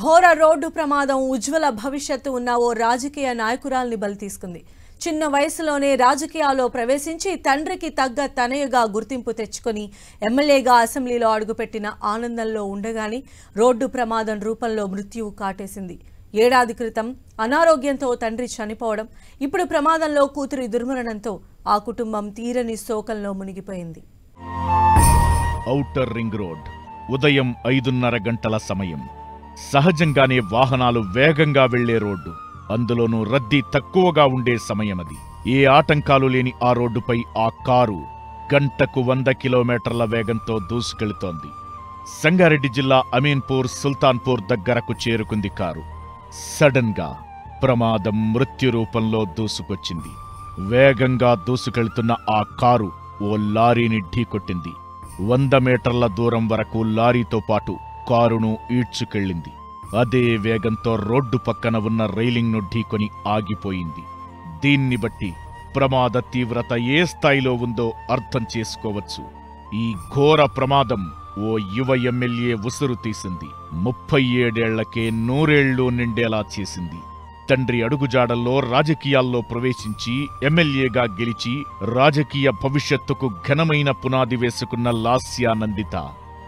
ఘోర రోడ్డు ప్రమాదం ఉజ్వల భవిష్యత్తు ఉన్న ఓ రాజకీయ నాయకురాల్ని బలి తీసుకుంది. చిన్న వయసులోనే రాజకీయాల్లో ప్రవేశించి తండ్రికి తగ్గ తనయుగా గుర్తింపు తెచ్చుకొని ఎమ్మెల్యేగా అసెంబ్లీలో అడుగుపెట్టిన ఆనందంలో ఉండగానే రోడ్డు ప్రమాదం రూపంలో మృత్యువు కాటేసింది. ఏడాది క్రితం అనారోగ్యంతో తండ్రి చనిపోవడం, ఇప్పుడు ప్రమాదంలో కూతురి దుర్మరణంతో ఆ కుటుంబం తీరని శోకంలో మునిగిపోయింది. ఔటర్ రింగ్ రోడ్ ఉదయం 5:30 గంటల సమయం. సహజంగానే వాహనాలు వేగంగా వెళ్లే రోడ్డు, అందులోనూ రద్దీ తక్కువగా ఉండే సమయమది. ఏ ఆటంకాలు లేని ఆ రోడ్డుపై ఆ కారు గంటకు 100 కిలోమీటర్ల వేగంతో దూసుకెళుతోంది. సంగారెడ్డి జిల్లా అమీన్పూర్ సుల్తాన్పూర్ దగ్గరకు చేరుకుంది కారు. సడన్ గా ప్రమాదం మృత్యు రూపంలో దూసుకొచ్చింది. వేగంగా దూసుకెళ్తున్న ఆ కారు ఓ లారీని ఢీకొట్టింది. 100 మీటర్ల దూరం వరకు లారీతో పాటు కారును ఈడ్చుకెళ్ళింది. అదే వేగంతో రోడ్డు పక్కన ఉన్న రైలింగ్ను ఢీకొని ఆగిపోయింది. దీన్ని బట్టి ప్రమాద తీవ్రత ఏ స్థాయిలో ఉందో అర్థం చేసుకోవచ్చు. ఈ ఘోర ప్రమాదం ఓ యువ ఎమ్మెల్యే ఉసురు తీసింది. 37 ఏళ్లకే 100 ఏళ్లు నిండేలా చేసింది. తండ్రి అడుగుజాడల్లో రాజకీయాల్లో ప్రవేశించి ఎమ్మెల్యేగా గెలిచి రాజకీయ భవిష్యత్తుకు ఘనమైన పునాది వేసుకున్న లాస్యా నందిత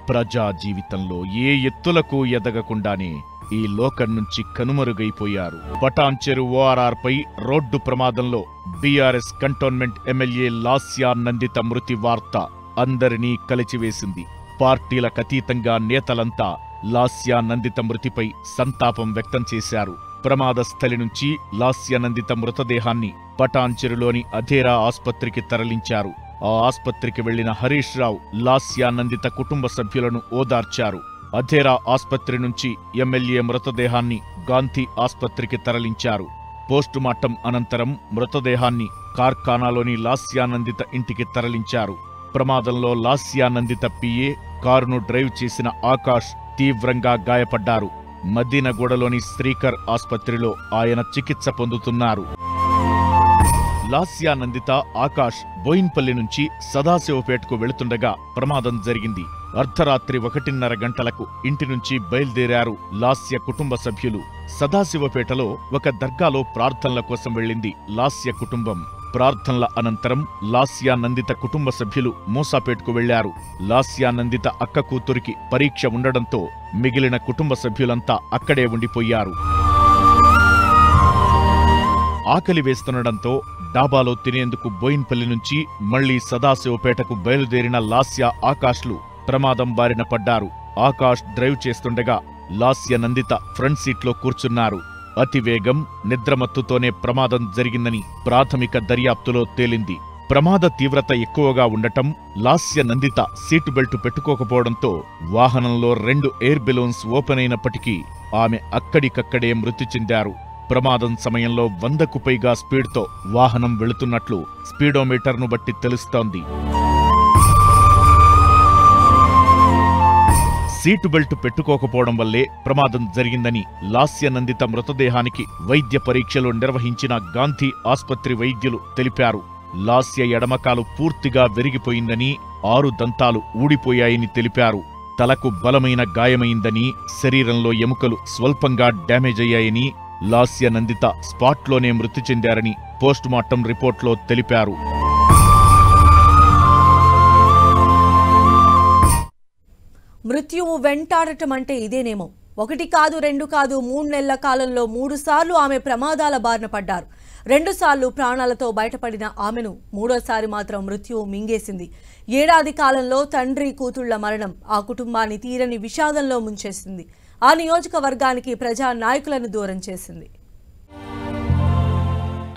ప్రజా జీవితంలో ఏ ఎత్తులకు ఎదగకుండానే ఈ లోకం నుంచి కనుమరుగైపోయారు. పటాన్చెరు ORR పై రోడ్డు ప్రమాదంలో బీఆర్ఎస్ కంటోన్మెంట్ ఎమ్మెల్యే లాస్యా నందిత మృతి వార్త అందరినీ కలిచివేసింది. పార్టీలకతీతంగా నేతలంతా లాస్యా నందిత మృతిపై సంతాపం వ్యక్తం చేశారు. ప్రమాద స్థలి నుంచి లాస్యా నందిత మృతదేహాన్ని పటాన్చెరులోని అధేరా ఆస్పత్రికి తరలించారు. ఆ ఆస్పత్రికి వెళ్లిన హరీష్ రావు లాస్యా నందిత కుటుంబ సభ్యులను ఓదార్చారు. అధేరా ఆస్పత్రి నుంచి ఎమ్మెల్యే మృతదేహాన్ని గాంధీ ఆస్పత్రికి తరలించారు. పోస్టుమార్టం అనంతరం మృతదేహాన్ని కార్ఖానాలోని లాస్యా నందిత ఇంటికి తరలించారు. ప్రమాదంలో లాస్యా నందిత పిఏ, కారును డ్రైవ్ చేసిన ఆకాష్ తీవ్రంగా గాయపడ్డారు. మదీనగూడలోని శ్రీకర్ ఆస్పత్రిలో ఆయన చికిత్స పొందుతున్నారు. లాస్యా నందిత, ఆకాష్ బోయిన్పల్లి నుంచి సదాశివపేటకు వెళుతుండగా ప్రమాదం జరిగింది. అర్ధరాత్రి 1:30 గంటలకు ఇంటి నుంచి బయలుదేరారు లాస్య కుటుంబ సభ్యులు. సదాశివపేటలో ఒక దర్గాలో ప్రార్థనల కోసం వెళ్లింది లాస్య కుటుంబం. ప్రార్థనల అనంతరం లాస్యా నందిత కుటుంబ సభ్యులు మూసాపేటకు వెళ్లారు. లాస్యా నందిత అక్క కూతురికి పరీక్ష ఉండడంతో మిగిలిన కుటుంబ సభ్యులంతా అక్కడే ఉండిపోయారు. ఆకలి వేస్తుండడంతో డాబాలో తినేందుకు బోయిన్పల్లి నుంచి మళ్లీ సదాశివపేటకు బయలుదేరిన లాస్యా, ఆకాష్లు ప్రమాదం బారిన పడ్డారు. ఆకాష్ డ్రైవ్ చేస్తుండగా లాస్య నందిత ఫ్రంట్ సీట్లో కూర్చున్నారు. అతివేగం, నిద్రమత్తుతోనే ప్రమాదం జరిగిందని ప్రాథమిక దర్యాప్తులో తేలింది. ప్రమాద తీవ్రత ఎక్కువగా ఉండటం, లాస్య నందిత సీటు బెల్ట్ పెట్టుకోకపోవడంతో వాహనంలో 2 ఎయిర్ బెలూన్స్ ఓపెన్ అయినప్పటికీ ఆమె అక్కడికక్కడే మృతి చెందారు. ప్రమాదం సమయంలో 100కు పైగా స్పీడ్తో వాహనం వెళుతున్నట్లు స్పీడోమీటర్ను బట్టి తెలుస్తోంది. సీటు బెల్ట్ పెట్టుకోకపోవడం వల్లే ప్రమాదం జరిగిందని లాస్య నందిత మృతదేహానికి వైద్య పరీక్షలు నిర్వహించిన గాంధీ ఆస్పత్రి వైద్యులు తెలిపారు. లాస్య ఎడమకాలు పూర్తిగా విరిగిపోయిందని, 6 దంతాలు ఊడిపోయాయని తెలిపారు. తలకు బలమైన గాయమైందని, శరీరంలో ఎముకలు స్వల్పంగా డ్యామేజ్ అయ్యాయని, లాస్య నందిత స్పాట్లోనే మృతి చెందారని పోస్టుమార్టం రిపోర్ట్లో తెలిపారు. మృత్యువు వెంటాడటం అంటే ఇదేనేమో. 1 కాదు, 2 కాదు, 3 నెలల కాలంలో 3 సార్లు ఆమె ప్రమాదాల బారిన పడ్డారు. 2 సార్లు ప్రాణాలతో బయటపడిన ఆమెను 3వ సారి మాత్రం మృత్యువు మింగేసింది. ఏడాది కాలంలో తండ్రి, కూతుళ్ల మరణం ఆ కుటుంబాన్ని తీరని విషాదంలో ముంచేసింది. ఆ నియోజకవర్గానికి ప్రజా నాయకులను దూరం చేసింది.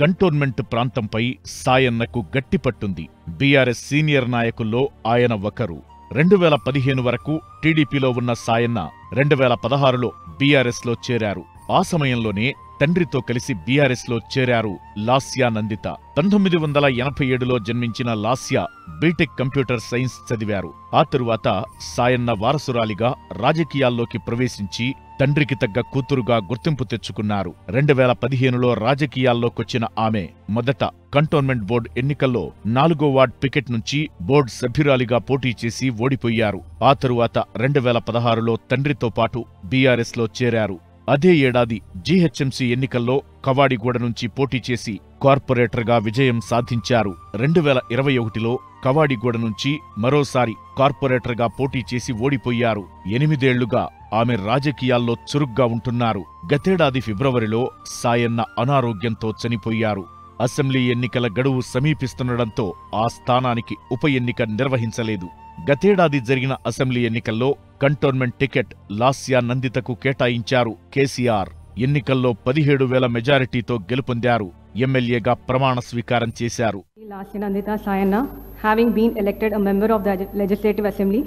కంటోన్మెంట్ ప్రాంతంపై సాయన్నకు గట్టిపట్టుంది. బీఆర్ఎస్ సీనియర్ నాయకుల్లో ఆయన ఒకరు. 2015 వరకు టీడీపీలో ఉన్న సాయన్న 2016లో బీఆర్ఎస్లో చేరారు. ఆ సమయంలోనే తండ్రితో కలిసి బీఆర్ఎస్లో చేరారు లాస్యా నందిత. 1987లో జన్మించిన లాస్యా బీటెక్ కంప్యూటర్ సైన్స్ చదివారు. ఆ తరువాత సాయన్న వారసురాలిగా రాజకీయాల్లోకి ప్రవేశించి తండ్రికి తగ్గ కూతురుగా గుర్తింపు తెచ్చుకున్నారు. 2015లో రాజకీయాల్లోకొచ్చిన ఆమె మొదట కంటోన్మెంట్ బోర్డు ఎన్నికల్లో 4వ వార్డ్ పికెట్ నుంచి బోర్డు సభ్యురాలిగా పోటీ చేసి ఓడిపోయారు. ఆ తరువాత 2016లో తండ్రితో పాటు బీఆర్ఎస్లో చేరారు. అదే ఏడాది జీహెచ్ఎంసీ ఎన్నికల్లో కవాడిగూడ నుంచి పోటీ చేసి కార్పొరేటర్గా విజయం సాధించారు. 2021లో కవాడిగూడ నుంచి మరోసారి కార్పొరేటర్గా పోటీ చేసి ఓడిపోయారు. 8 ఏళ్లుగా ఆమె రాజకీయాల్లో చురుగ్గా ఉంటున్నారు. గతేడాది ఫిబ్రవరిలో సాయన్న అనారోగ్యంతో చనిపోయారు. అసెంబ్లీ ఎన్నికల గడువు సమీపిస్తుండటంతో ఆ స్థానానికి ఉప ఎన్నిక నిర్వహించలేదు. గతేడాది జరిగిన అసెంబ్లీ ఎన్నికల్లో కంటోన్మెంట్ టికెట్ లాస్యా నందితకు కేటాయించారు కేసీఆర్. ఎన్నికల్లో 17,000 మెజారిటీతో గెలుపొందారు. ఎమ్మెల్యేగా ప్రమాణ స్వీకారం చేశారు. Lasya Nandita Sayana, having been elected a member of the Legislative Assembly,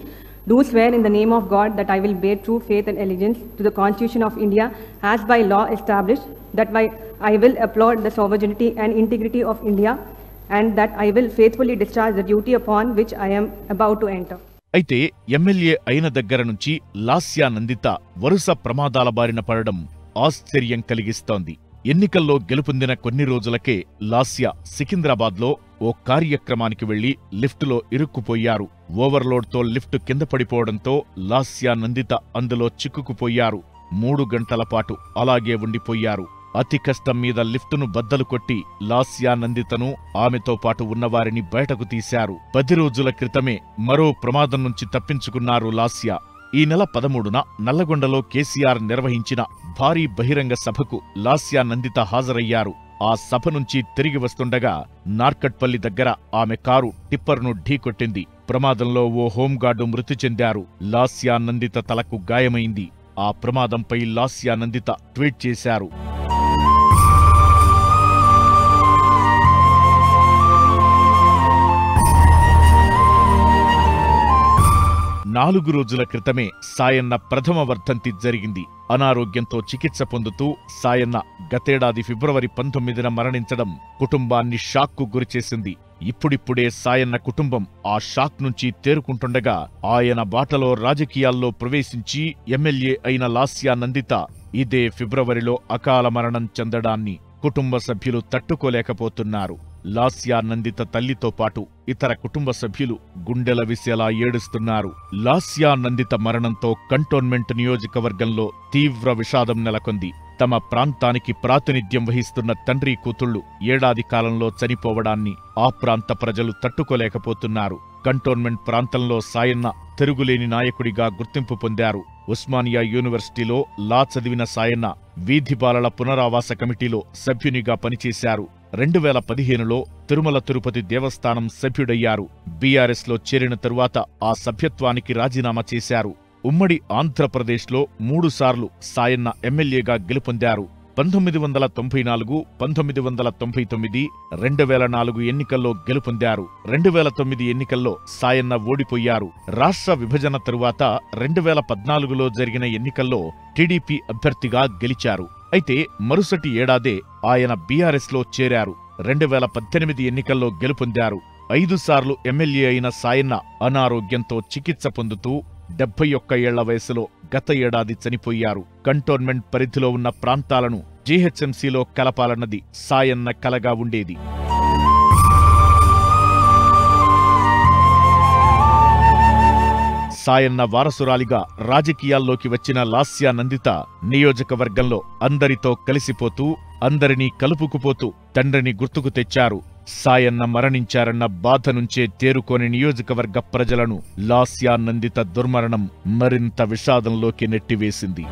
do swear in the name of God that I will bear true faith and allegiance to the Constitution of India as by law established, that I will uphold the sovereignty and integrity of India, and that I will faithfully discharge the duty upon which I am about to enter. అయితే MLA అయిన దగ్గర నుంచి లాస్యా నందిత వరుస ప్రమాదాల బారిన పడడం ఆశ్చర్యం కలిగిస్తోంది. ఎన్నికల్లో గెలుపొందిన కొన్ని రోజులకే లాస్యా సికింద్రాబాద్లో ఓ కార్యక్రమానికి వెళ్లి లిఫ్టులో ఇరుక్కుపోయారు. ఓవర్లోడ్తో లిఫ్ట్ కింద పడిపోవడంతో లాస్యా నందిత అందులో చిక్కుకుపోయారు. 3 గంటల పాటు అలాగే ఉండిపోయారు. అతి కష్టం మీద లిఫ్టును బద్దలు కొట్టి లాస్యా నందితను ఆమెతో పాటు ఉన్నవారిని బయటకు తీశారు. 10 రోజుల క్రితమే మరో ప్రమాదం నుంచి తప్పించుకున్నారు లాస్యా. ఈ నెల 13న నల్లగొండలో కేసీఆర్ నిర్వహించిన భారీ బహిరంగ సభకు లాస్యా నందిత హాజరయ్యారు. ఆ సభ నుంచి తిరిగి వస్తుండగా నార్కట్పల్లి దగ్గర ఆమె కారు టిప్పర్ను ఢీకొట్టింది. ప్రమాదంలో ఓ హోంగార్డు మృతి చెందారు. లాస్యా నందిత తలకు గాయమైంది. ఆ ప్రమాదంపై లాస్యా నందిత ట్వీట్ చేశారు. 4 రోజుల క్రితమే సాయన్న ప్రథమ వర్ధంతి జరిగింది. అనారోగ్యంతో చికిత్స పొందుతూ సాయన్న గతేడాది ఫిబ్రవరి 19న మరణించడం కుటుంబాన్ని షాక్కు గురిచేసింది. ఇప్పుడిప్పుడే సాయన్న కుటుంబం ఆ షాక్ నుంచి తేరుకుంటుండగా ఆయన బాటలో రాజకీయాల్లో ప్రవేశించి ఎమ్మెల్యే అయిన లాస్యా నందిత ఇదే ఫిబ్రవరిలో అకాల మరణం చెందడాన్ని కుటుంబ సభ్యులు తట్టుకోలేకపోతున్నారు. లాస్యా నందిత తల్లితో పాటు ఇతర కుటుంబ సభ్యులు గుండెల విసేలా ఏడుస్తున్నారు. లాస్యా నందిత మరణంతో కంటోన్మెంట్ నియోజకవర్గంలో తీవ్ర విషాదం నెలకొంది. తమ ప్రాంతానికి ప్రాతినిధ్యం వహిస్తున్న తండ్రి కూతుళ్లు ఏడాది కాలంలో చనిపోవడాన్ని ఆ ప్రాంత ప్రజలు తట్టుకోలేకపోతున్నారు. కంటోన్మెంట్ ప్రాంతంలో సాయన్న తిరుగులేని నాయకుడిగా గుర్తింపు పొందారు. ఉస్మానియా యూనివర్సిటీలో లా చదివిన సాయన్న వీధి బాలల పునరావాస కమిటీలో సభ్యునిగా పనిచేశారు. 2015లో తిరుమల తిరుపతి దేవస్థానం సభ్యుడయ్యారు. బీఆర్ఎస్లో చేరిన తరువాత ఆ సభ్యత్వానికి రాజీనామా చేశారు. ఉమ్మడి ఆంధ్రప్రదేశ్లో 3 సార్లు సాయన్న ఎమ్మెల్యేగా గెలుపొందారు. 1994, 1999, 2004 ఎన్నికల్లో గెలుపొందారు. 2009 ఎన్నికల్లో సాయన్న ఓడిపోయారు. రాష్ట్ర విభజన తరువాత 2014లో జరిగిన ఎన్నికల్లో టీడీపీ అభ్యర్థిగా గెలిచారు. అయితే మరుసటి ఏడాదే ఆయన బీఆర్ఎస్లో చేరారు. 2018 ఎన్నికల్లో గెలుపొందారు. 5 సార్లు ఎమ్మెల్యే అయిన సాయన్న అనారోగ్యంతో చికిత్స పొందుతూ 71 ఏళ్ల వయసులో గత ఏడాది చనిపోయారు. కంటోన్మెంట్ పరిధిలో ఉన్న ప్రాంతాలను జీహెచ్ఎంసీలో కలపాలన్నది సాయన్న కలగా ఉండేది. సాయన్న వారసురాలిగా రాజకీయాల్లోకి వచ్చిన లాస్యా నందిత నియోజకవర్గంలో అందరితో కలిసిపోతూ అందరినీ కలుపుకుపోతూ తండ్రిని గుర్తుకు తెచ్చారు. సాయన్న మరణించారన్న బాధ నుంచే తేరుకోని నియోజకవర్గ ప్రజలను లాస్యా నందిత దుర్మరణం మరింత విషాదంలోకి నెట్టివేసింది.